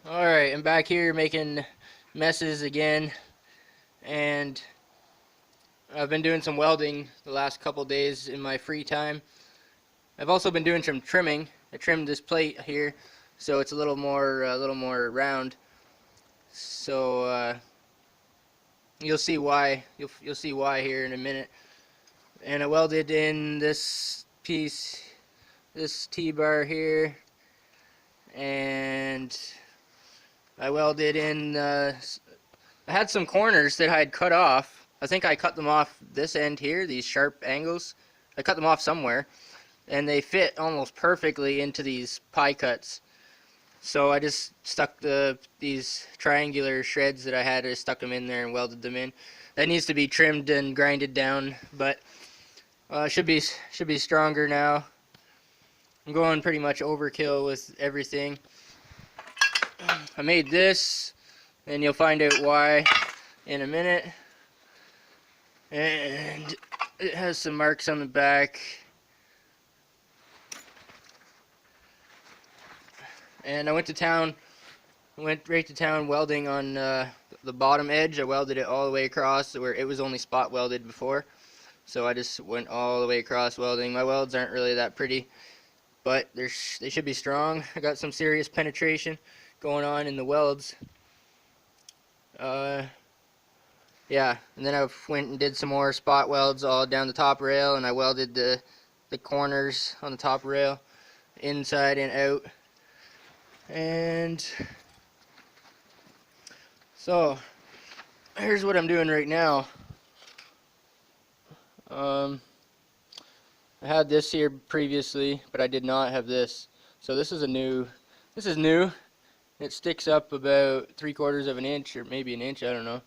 Alright, I'm back here making messes again, and I've been doing some welding the last couple days in my free time. I've also been doing some trimming. I trimmed this plate here so it's a little more round. So you'll see why. You'll see why here in a minute. And I welded in this piece, this T-bar here, and I welded in I had some corners that I had cut off. I think I cut them off this end here, these sharp angles. I cut them off somewhere, and they fit almost perfectly into these pie cuts. So I just stuck these triangular shreds that I had, I just stuck them in there and welded them in. That needs to be trimmed and grinded down, but should be stronger now. I'm going pretty much overkill with everything. I made this, and you'll find out why in a minute. And it has some marks on the back. And I went right to town welding on the bottom edge. I welded it all the way across where it was only spot welded before. So I just went all the way across welding. My welds aren't really that pretty, but they should be strong. I got some serious penetration going on in the welds. Yeah, and then I went and did some more spot welds all down the top rail, and I welded the corners on the top rail inside and out. And so here's what I'm doing right now. I had this here previously, but I did not have this. So this is new. It sticks up about 3/4 of an inch, or maybe an inch, I don't know.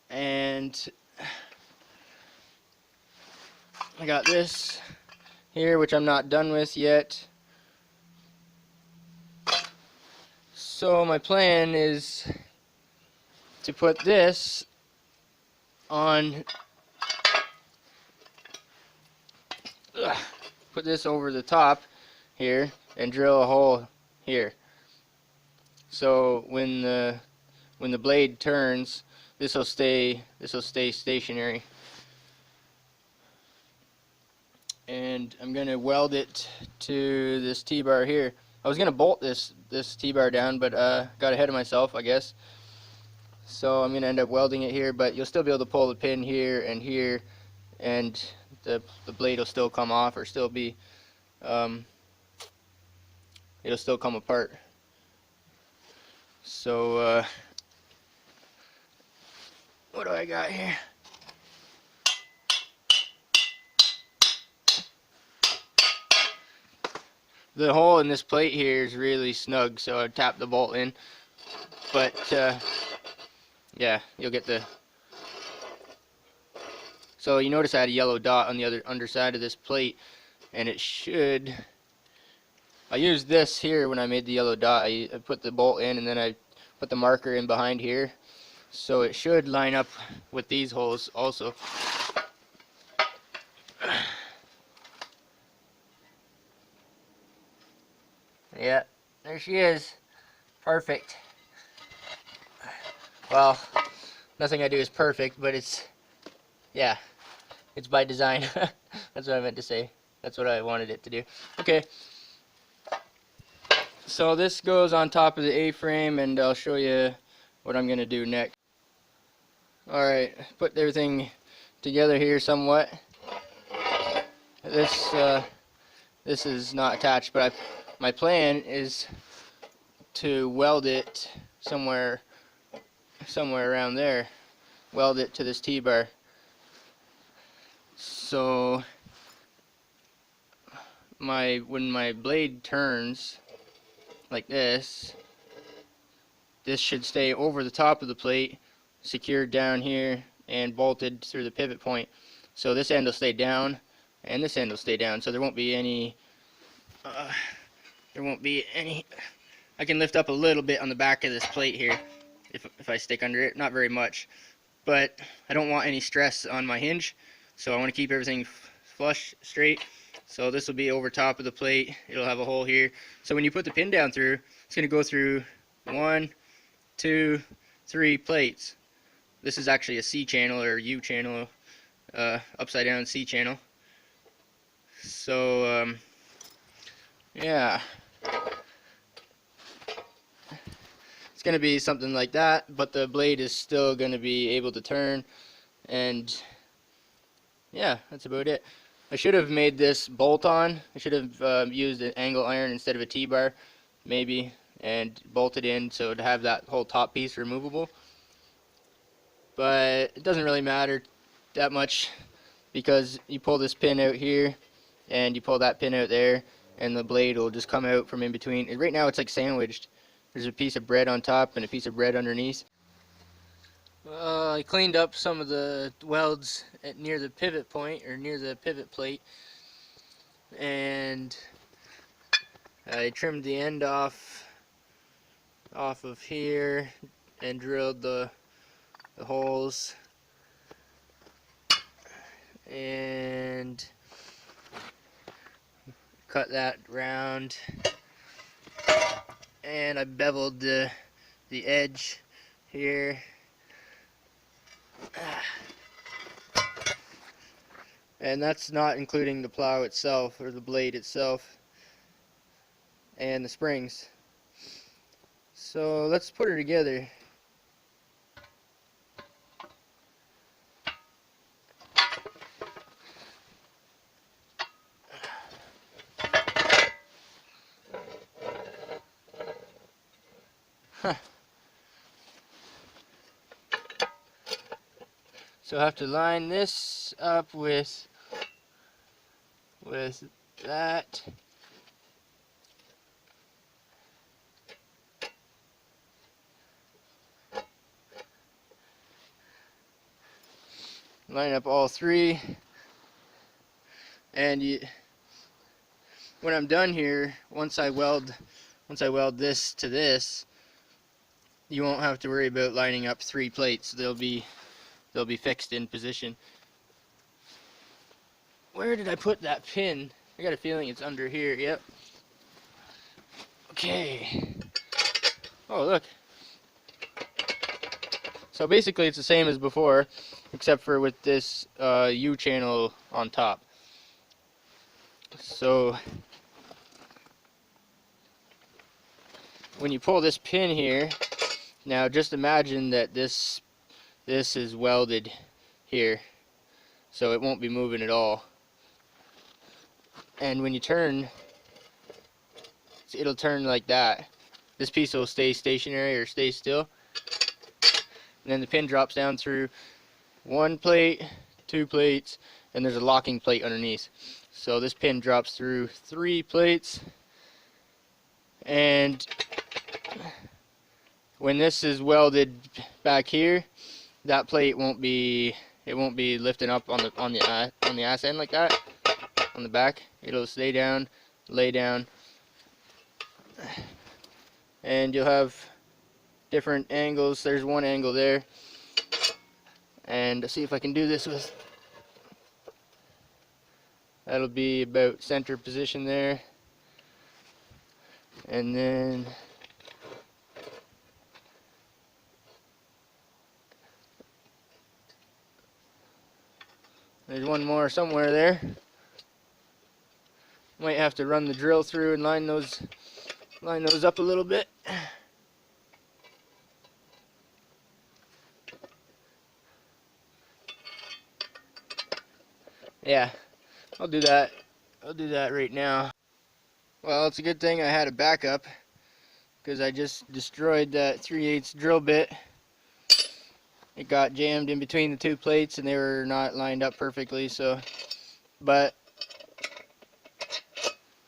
And I got this here, which I'm not done with yet. So my plan is to put this on, put this over the top here and drill a hole here. So when the blade turns, this will stay stationary. And I'm gonna weld it to this T-bar here. I was gonna bolt this T-bar down, but got ahead of myself, I guess. So I'm gonna end up welding it here, but you'll still be able to pull the pin here, and the blade will still come off, or still be it'll still come apart. So what do I got here? The hole in this plate here is really snug, so I tap the bolt in. But yeah, you'll get the. So you notice I had a yellow dot on the other underside of this plate, and it should. I used this here when I made the yellow dot. I put the bolt in, and then I put the marker in behind here, so it should line up with these holes also. Yeah, there she is. Perfect. Well, nothing I do is perfect, but it's by design. That's what I meant to say. That's what I wanted it to do. Okay. So this goes on top of the A-frame, and I'll show you what I'm going to do next. Alright, put everything together here somewhat. This is not attached, but my plan is to weld it somewhere around there. Weld it to this T-bar. So when my blade turns like this should stay over the top of the plate, secured down here and bolted through the pivot point. So this end will stay down and this end will stay down, so there won't be any I can lift up a little bit on the back of this plate here if I stick under it, not very much, but I don't want any stress on my hinge, so I want to keep everything flush straight. So this will be over top of the plate. It'll have a hole here. So when you put the pin down through, it's going to go through 1, 2, 3 plates. This is actually a C channel or U channel, upside down C channel. So yeah, it's going to be something like that, but the blade is still going to be able to turn. And yeah, that's about it. I should have made this bolt-on. I should have used an angle iron instead of a T-bar, maybe, and bolted in so to have that whole top piece removable. But it doesn't really matter that much, because you pull this pin out here and you pull that pin out there, and the blade will just come out from in between. And right now it's like sandwiched. There's a piece of bread on top and a piece of bread underneath. I cleaned up some of the welds near the pivot point, or near the pivot plate, and I trimmed the end off of here and drilled the holes, and cut that round, and I beveled the edge here. And that's not including the plow itself, or the blade itself, and the springs. So let's put her together. So I have to line this up with that. Line up all three, and when I'm done here, once I weld this to this, you won't have to worry about lining up 3 plates. They'll be fixed in position. Where did I put that pin? I got a feeling it's under here. Yep. Okay. Oh, look. So basically it's the same as before, except for with this U channel on top. So when you pull this pin here, now just imagine that this is welded here, so it won't be moving at all. And when you turn, it'll turn like that. This piece will stay stationary or stay still. And then the pin drops down through 1 plate, 2 plates, and there's a locking plate underneath. So this pin drops through 3 plates, and when this is welded back here, that plate won't be lifting up on the ass end like that. On the back, it'll stay down, lay down, and you'll have different angles. There's one angle there, and I'll see if I can do this with, that'll be about center position there, and then there's one more somewhere there. Might have to run the drill through and line those up a little bit. Yeah, I'll do that right now. Well, it's a good thing I had a backup, because I just destroyed that 3/8 drill bit. It got jammed in between the 2 plates and they were not lined up perfectly. So, but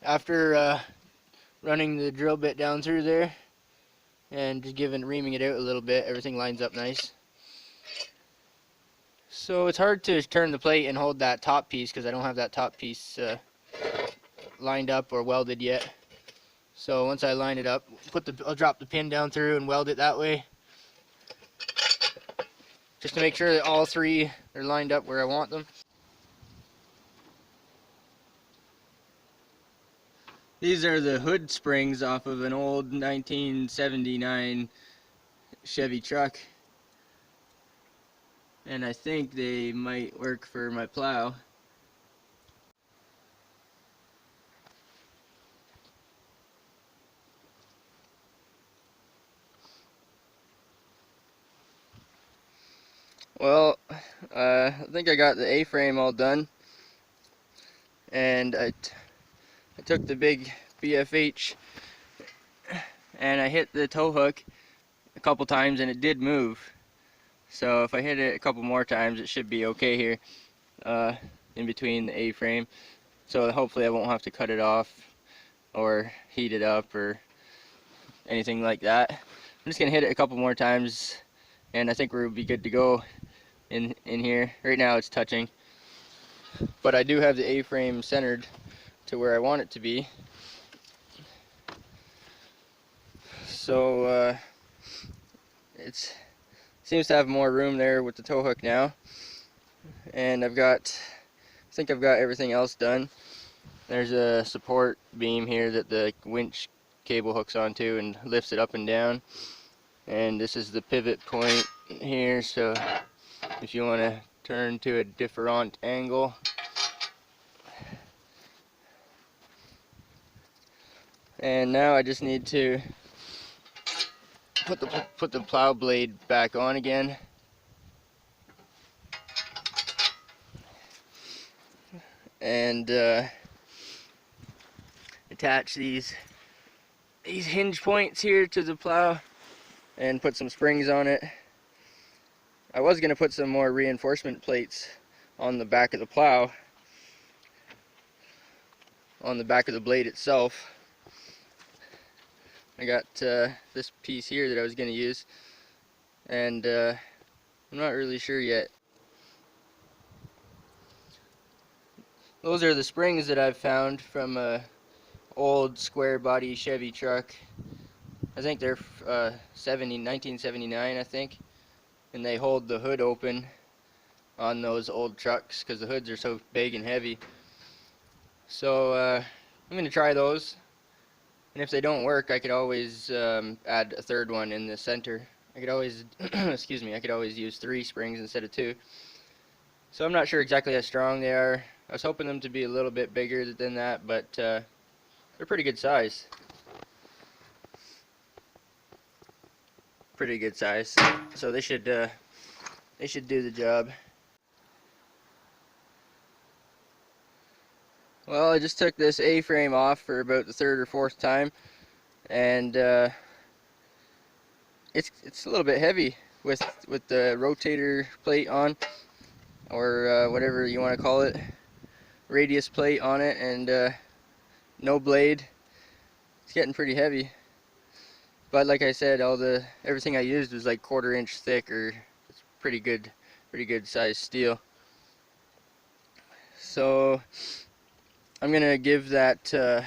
after running the drill bit down through there and just reaming it out a little bit, everything lines up nice. So it's hard to turn the plate and hold that top piece, because I don't have that top piece lined up or welded yet. So once I line it up, I'll drop the pin down through and weld it that way, just to make sure that all 3 are lined up where I want them. These are the hood springs off of an old 1979 Chevy truck, and I think they might work for my plow. Well, I think I got the A-frame all done, and I took the big BFH and I hit the tow hook a couple times and it did move. So if I hit it a couple more times, it should be okay here in between the A-frame. So hopefully I won't have to cut it off or heat it up or anything like that. I'm just gonna hit it a couple more times and I think we'll be good to go in here. Right now it's touching, but I do have the A-frame centered to where I want it to be. So it seems to have more room there with the tow hook now, and I think I've got everything else done. There's a support beam here that the winch cable hooks onto and lifts it up and down, and this is the pivot point here, so if you want to turn to a different angle, and now I just need to put the plow blade back on again. And attach these hinge points here to the plow and put some springs on it. I was going to put some more reinforcement plates on the back of the plow, on the back of the blade itself. I got this piece here that I was going to use, and I'm not really sure yet. Those are the springs that I've found from a old square body Chevy truck. I think they're 1979, I think, and they hold the hood open on those old trucks because the hoods are so big and heavy. So I'm going to try those, and if they don't work, I could always add a third one in the center. I could always excuse me, I could always use 3 springs instead of 2. So I'm not sure exactly how strong they are. I was hoping them to be a little bit bigger than that, but they're pretty good size. Pretty good size. So they should do the job. Well, I just took this A-frame off for about the 3rd or 4th time, and it's a little bit heavy with the rotator plate on, or whatever you want to call it, radius plate on it, and no blade. It's getting pretty heavy, but like I said, everything I used was like 1/4 inch thick, or it's pretty good size steel. So I'm gonna give that tow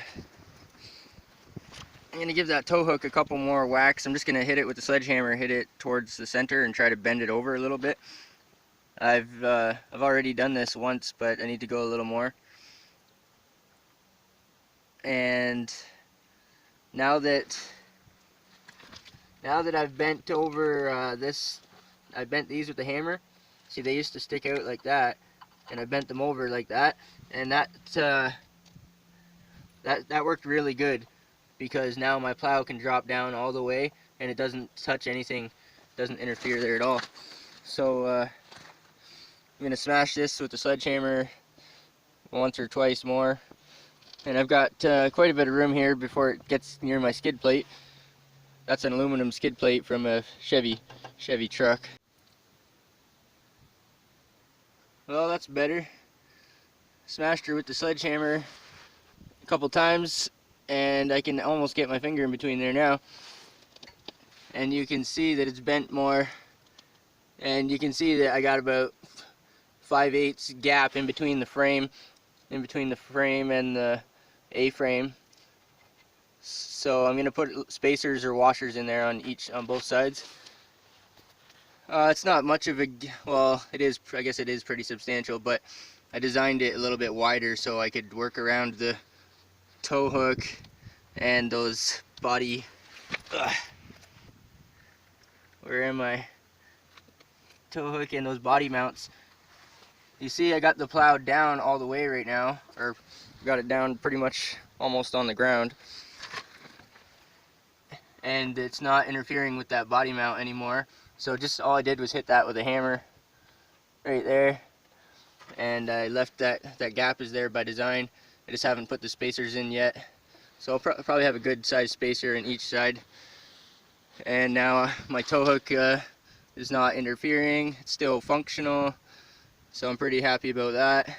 hook a couple more whacks. I'm just gonna hit it with the sledgehammer, hit it towards the center, and try to bend it over a little bit. I've already done this once, but I need to go a little more. And now that I've bent over I bent these with the hammer. See, they used to stick out like that, and I bent them over like that, and that worked really good, because now my plow can drop down all the way and it doesn't touch anything, doesn't interfere there at all. So I'm gonna smash this with the sledgehammer once or twice more, and I've got quite a bit of room here before it gets near my skid plate. That's an aluminum skid plate from a Chevy truck. Well, that's better. Smashed her with the sledgehammer a couple times, and I can almost get my finger in between there now. And you can see that it's bent more, and you can see that I got about 5/8 gap in between the frame, and the A-frame. So I'm gonna put spacers or washers in there on both sides. It's not much of a, well, it is, I guess it is pretty substantial, but I designed it a little bit wider so I could work around the tow hook and those body, where am I? Tow hook and those body mounts. You see I got the plow down all the way right now, or got it down pretty much almost on the ground, and it's not interfering with that body mount anymore. So just all I did was hit that with a hammer right there, and I left that gap is there by design. I just haven't put the spacers in yet, so I'll probably have a good size spacer in each side. And now my tow hook is not interfering, it's still functional, so I'm pretty happy about that.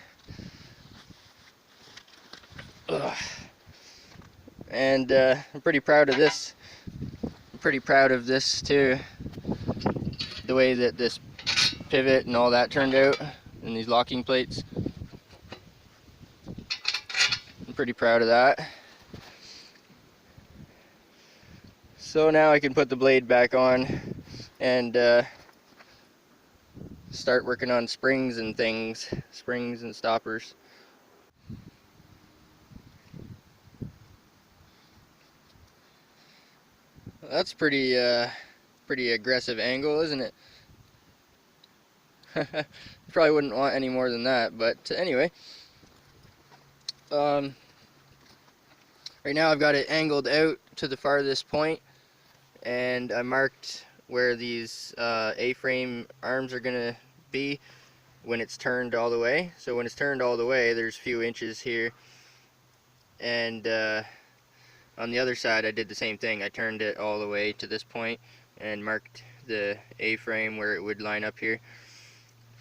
Ugh. And I'm pretty proud of this. I'm pretty proud of this too, the way that this pivot and all that turned out, and these locking plates. I'm pretty proud of that. So now I can put the blade back on and start working on springs and things, springs and stoppers. That's pretty aggressive angle, isn't it? Probably wouldn't want any more than that, but anyway. Right now I've got it angled out to the farthest point, and I marked where these A-frame arms are gonna be when it's turned all the way. So when it's turned all the way, there's a few inches here, and on the other side I did the same thing. I turned it all the way to this point and marked the A-frame where it would line up here.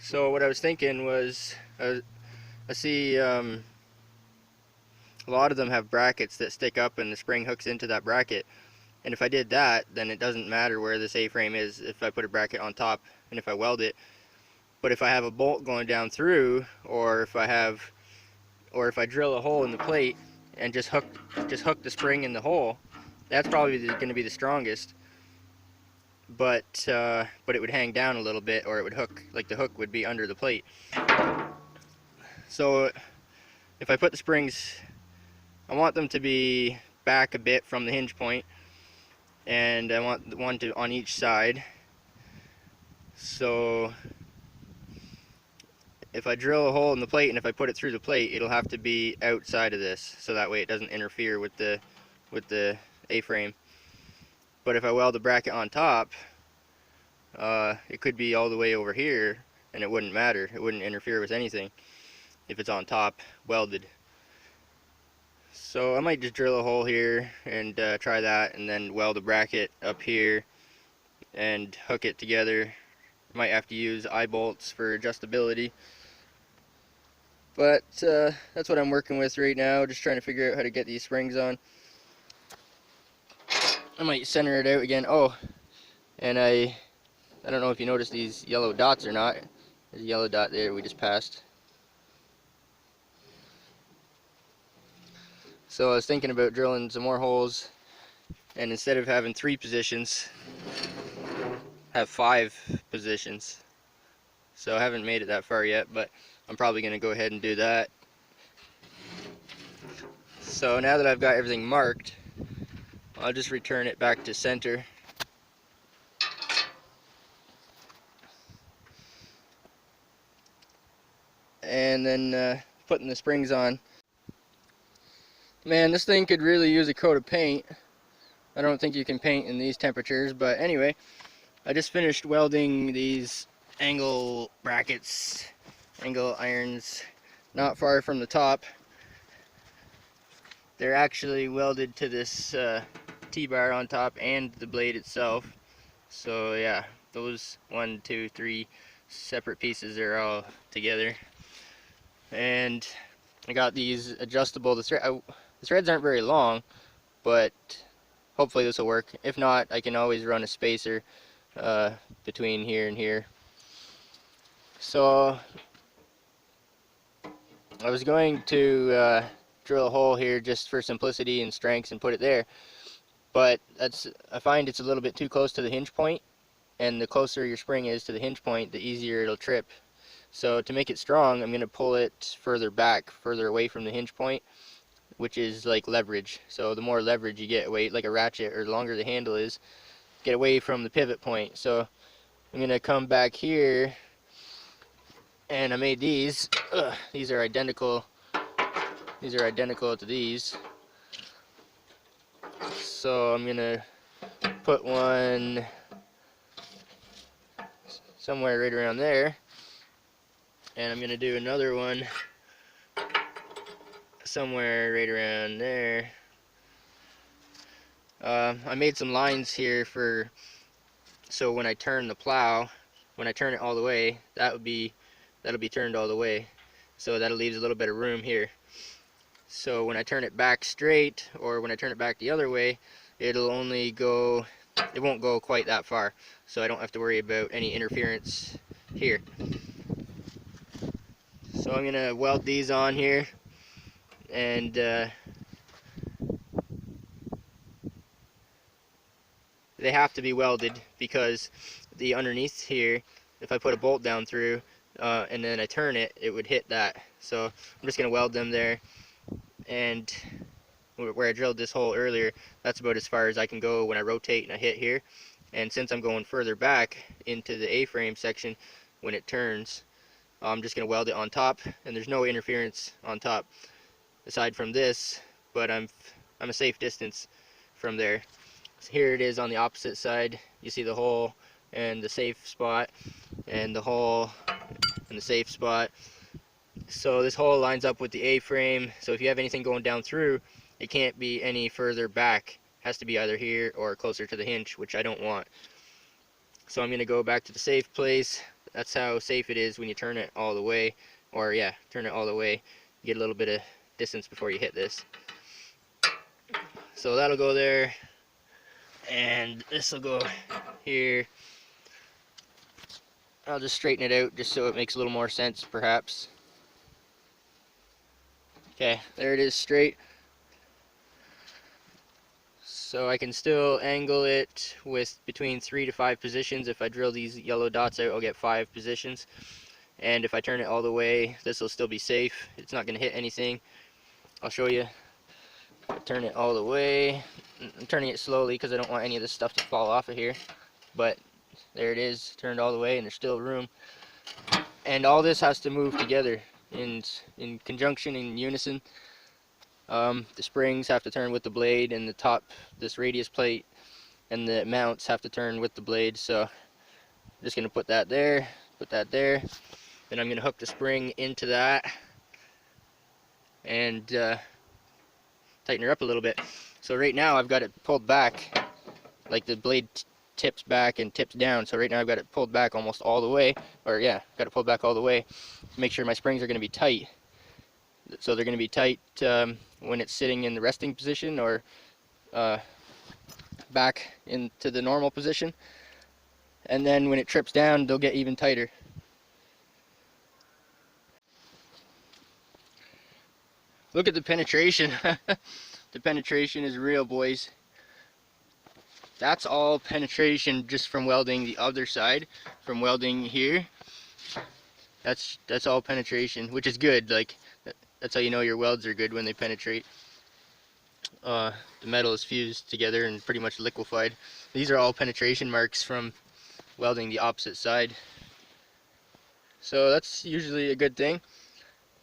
So what I was thinking was, I see a lot of them have brackets that stick up and the spring hooks into that bracket, and if I did that, then it doesn't matter where this A-frame is if I put a bracket on top and if I weld it. But if I have a bolt going down through, or if I drill a hole in the plate and just hook the spring in the hole, that's probably going to be the strongest. But it would hang down a little bit, or it would hook, like the hook would be under the plate. So if I put the springs, I want them to be back a bit from the hinge point, and I want one to on each side. So if I drill a hole in the plate and if I put it through the plate, it'll have to be outside of this, so that way it doesn't interfere with the A-frame. But if I weld the bracket on top, it could be all the way over here and it wouldn't matter. It wouldn't interfere with anything if it's on top welded. So I might just drill a hole here and try that, and then weld a bracket up here and hook it together. Might have to use eye bolts for adjustability. But that's what I'm working with right now, just trying to figure out how to get these springs on. I might center it out again. Oh, and I don't know if you noticed these yellow dots or not. There's a yellow dot there we just passed. So I was thinking about drilling some more holes, and instead of having 3 positions, have 5 positions. So I haven't made it that far yet, but I'm probably going to go ahead and do that. So now that I've got everything marked, I'll just return it back to center. And then putting the springs on. Man, this thing could really use a coat of paint. I don't think you can paint in these temperatures, but anyway, I just finished welding these angle brackets, angle irons, not far from the top. They're actually welded to this T-bar on top and the blade itself. So yeah, those 1, 2, 3 separate pieces are all together. And I got these adjustable. The threads aren't very long, but hopefully this will work. If not, I can always run a spacer between here and here. So I was going to drill a hole here just for simplicity and strengths and put it there, but I find it's a little bit too close to the hinge point, and the closer your spring is to the hinge point, the easier it'll trip. So to make it strong, I'm going to pull it further back, further away from the hinge point, which is like leverage. So the more leverage you get away, like a ratchet, or the longer the handle is, get away from the pivot point. So I'm gonna come back here, and I made these. These are identical. These are identical to these. So I'm gonna put one somewhere right around there, and I'm gonna do another one somewhere right around there. I made some lines here so when I turn the plow, when I turn it all the way, that'll be turned all the way, so that'll leave a little bit of room here. So when I turn it back straight, or when I turn it back the other way, it won't go quite that far, so I don't have to worry about any interference here. So I'm gonna weld these on here, and they have to be welded because the underneath here, if I put a bolt down through and then I turn it, it would hit that. So I'm just gonna weld them there, and where I drilled this hole earlier, that's about as far as I can go when I rotate and I hit here. And since I'm going further back into the A-frame section when it turns, I'm just going to weld it on top, and there's no interference on top aside from this, but I'm a safe distance from there. So here it is on the opposite side. You see the hole and the safe spot, and the hole and the safe spot. So this hole lines up with the A-frame, so if you have anything going down through, it can't be any further back. It has to be either here or closer to the hinge, which I don't want. So I'm going to go back to the safe place. That's how safe it is when you turn it all the way, or yeah, turn it all the way. You get a little bit of distance before you hit this. So that'll go there, and this will go here. I'll just straighten it out just so it makes a little more sense, perhaps. Okay, there it is straight. So I can still angle it with between 3 to 5 positions. If I drill these yellow dots out, I'll get 5 positions. And if I turn it all the way, this will still be safe. It's not going to hit anything. I'll show you. I turn it all the way. I'm turning it slowly because I don't want any of this stuff to fall off of here. But there it is, turned all the way, and there's still room. And all this has to move together in conjunction, in unison. The springs have to turn with the blade, and the top, this radius plate, and the mounts have to turn with the blade. So I'm just going to put that there, then I'm going to hook the spring into that, and tighten her up a little bit. So right now I've got it pulled back, like the blade tips back and tips down. So right now I've got it pulled back almost all the way, or yeah, got it pulled back all the way to make sure my springs are going to be tight. So they're going to be tight when it's sitting in the resting position, or back into the normal position. And then when it trips down, they'll get even tighter. Look at the penetration. The penetration is real, boys. That's all penetration just from welding the other side, from welding here. That's all penetration, which is good. Like, that's how you know your welds are good, when they penetrate. The metal is fused together and pretty much liquefied. These are all penetration marks from welding the opposite side. So that's usually a good thing.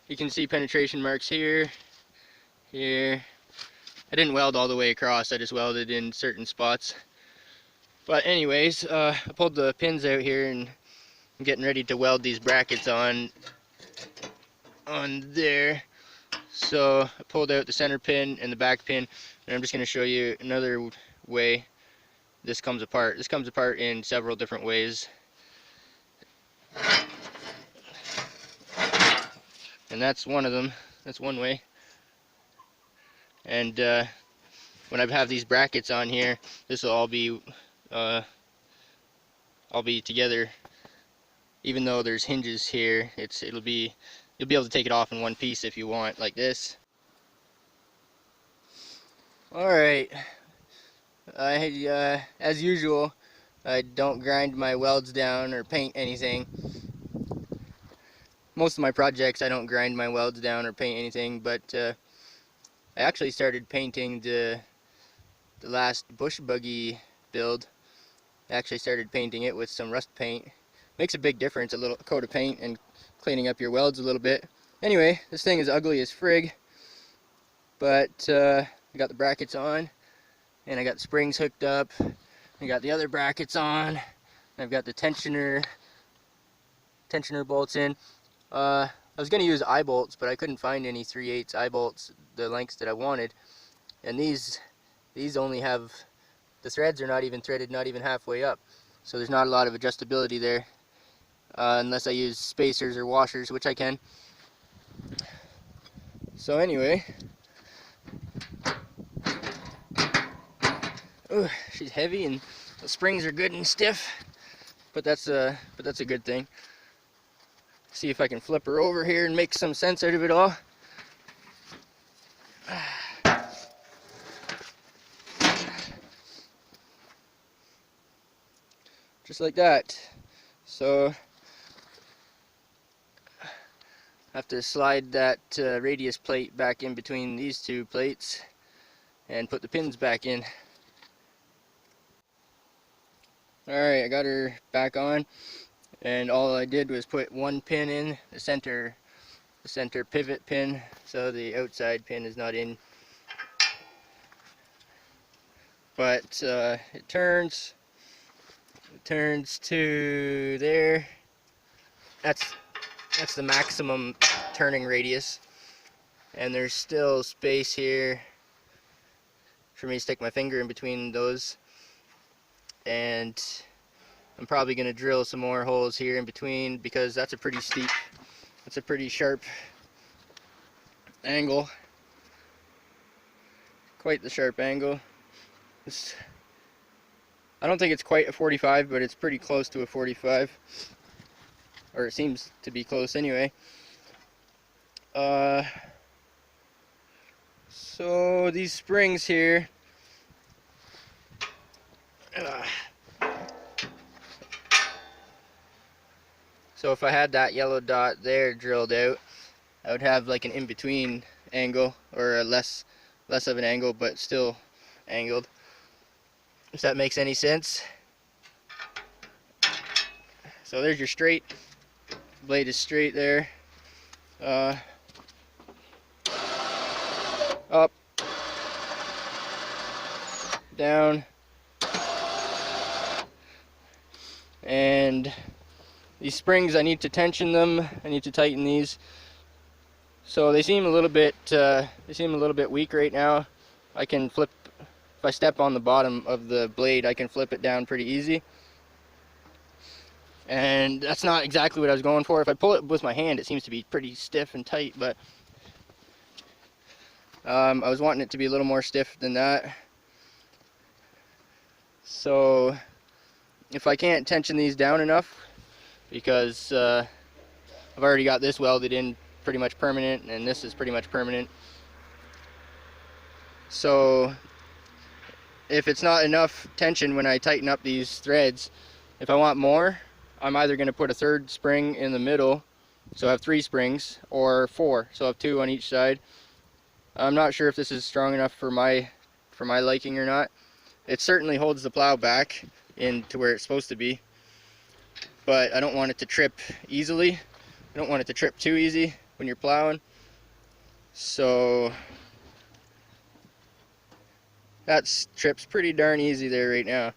You can see penetration marks here, here. I didn't weld all the way across, I just welded in certain spots. But anyways, I pulled the pins out here, and I'm getting ready to weld these brackets on there. So I pulled out the center pin and the back pin, and I'm just going to show you another way this comes apart. This comes apart in several different ways. And that's one of them. That's one way. And when I have these brackets on here, this will all be together. Even though there's hinges here, you'll be able to take it off in one piece if you want, like this. Alright, as usual, I don't grind my welds down or paint anything. Most of my projects I don't grind my welds down or paint anything, but I actually started painting the last bush buggy build. I actually started painting it with some rust paint. Makes a big difference, a little coat of paint and cleaning up your welds a little bit. Anyway, this thing is ugly as frig, but I got the brackets on, and I got the springs hooked up. I got the other brackets on. I've got the tensioner bolts in. I was going to use eye bolts, but I couldn't find any 3/8 eye bolts the lengths that I wanted. And these only have, the threads are not even threaded, not even halfway up. So there's not a lot of adjustability there, unless I use spacers or washers, which I can. So anyway, she's heavy and the springs are good and stiff, but that's a good thing. See if I can flip her over here and make some sense out of it all. Just like that. So I have to slide that radius plate back in between these two plates and put the pins back in. Alright, I got her back on, and all I did was put one pin in, the center pivot pin, so the outside pin is not in. But it turns to there. That's the maximum turning radius, and there's still space here for me to stick my finger in between those, and I'm probably going to drill some more holes here in between, because that's a pretty steep, that's a pretty sharp angle, quite the sharp angle. I don't think it's quite a 45, but it's pretty close to a 45, or it seems to be close anyway. So these springs here, so if I had that yellow dot there drilled out, I would have like an in-between angle, or a less of an angle, but still angled, if that makes any sense. So there's your straight, blade is straight there, up, down, and these springs, I need to tension them, I need to tighten these. So they seem a little bit weak right now. I can flip, if I step on the bottom of the blade, I can flip it down pretty easy. And that's not exactly what I was going for. If I pull it with my hand, it seems to be pretty stiff and tight, but I was wanting it to be a little more stiff than that. So if I can't tension these down enough, because I've already got this welded in pretty much permanent, and this is pretty much permanent. So if it's not enough tension when I tighten up these threads, if I want more, I'm either going to put a third spring in the middle, so I have 3 springs, or 4, so I have 2 on each side. I'm not sure if this is strong enough for my liking or not. It certainly holds the plow back into where it's supposed to be, but I don't want it to trip easily. I don't want it to trip too easy when you're plowing. So that trips pretty darn easy there right now.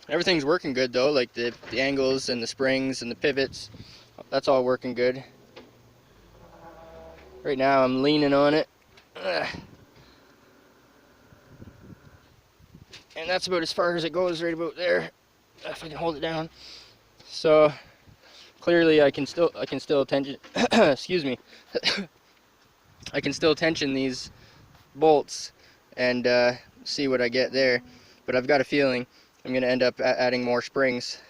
Everything's working good though, like the angles and the springs and the pivots, that's all working good. Right now I'm leaning on it, and that's about as far as it goes, right about there, if I can hold it down. So clearly I can still tension excuse me I can still tension these bolts and see what I get there, but I've got a feeling I'm going to end up adding more springs,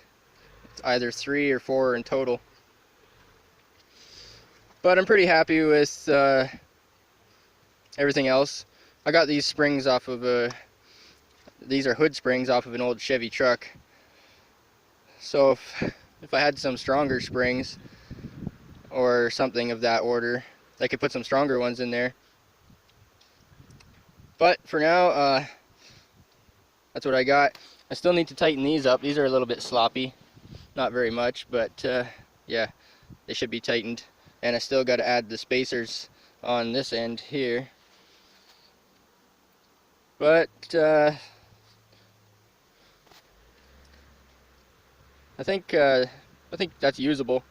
either 3 or 4 in total. But I'm pretty happy with everything else. I got these springs off of these are hood springs off of an old Chevy truck. So if I had some stronger springs or something of that order, I could put some stronger ones in there. But for now, that's what I got. I still need to tighten these up. These are a little bit sloppy, not very much, but yeah, they should be tightened. And I still got to add the spacers on this end here. But I think that's usable.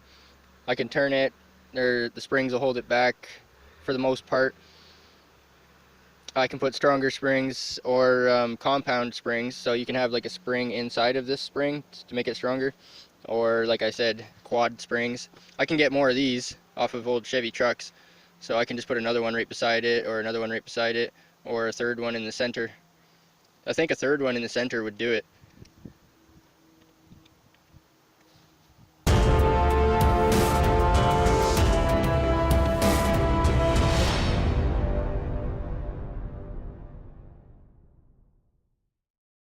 I can turn it, or the springs will hold it back for the most part. I can put stronger springs or compound springs, so you can have like a spring inside of this spring to make it stronger, or like I said, quad springs. I can get more of these off of old Chevy trucks, so I can just put another one right beside it, or another one right beside it, or a third one in the center. I think a third one in the center would do it.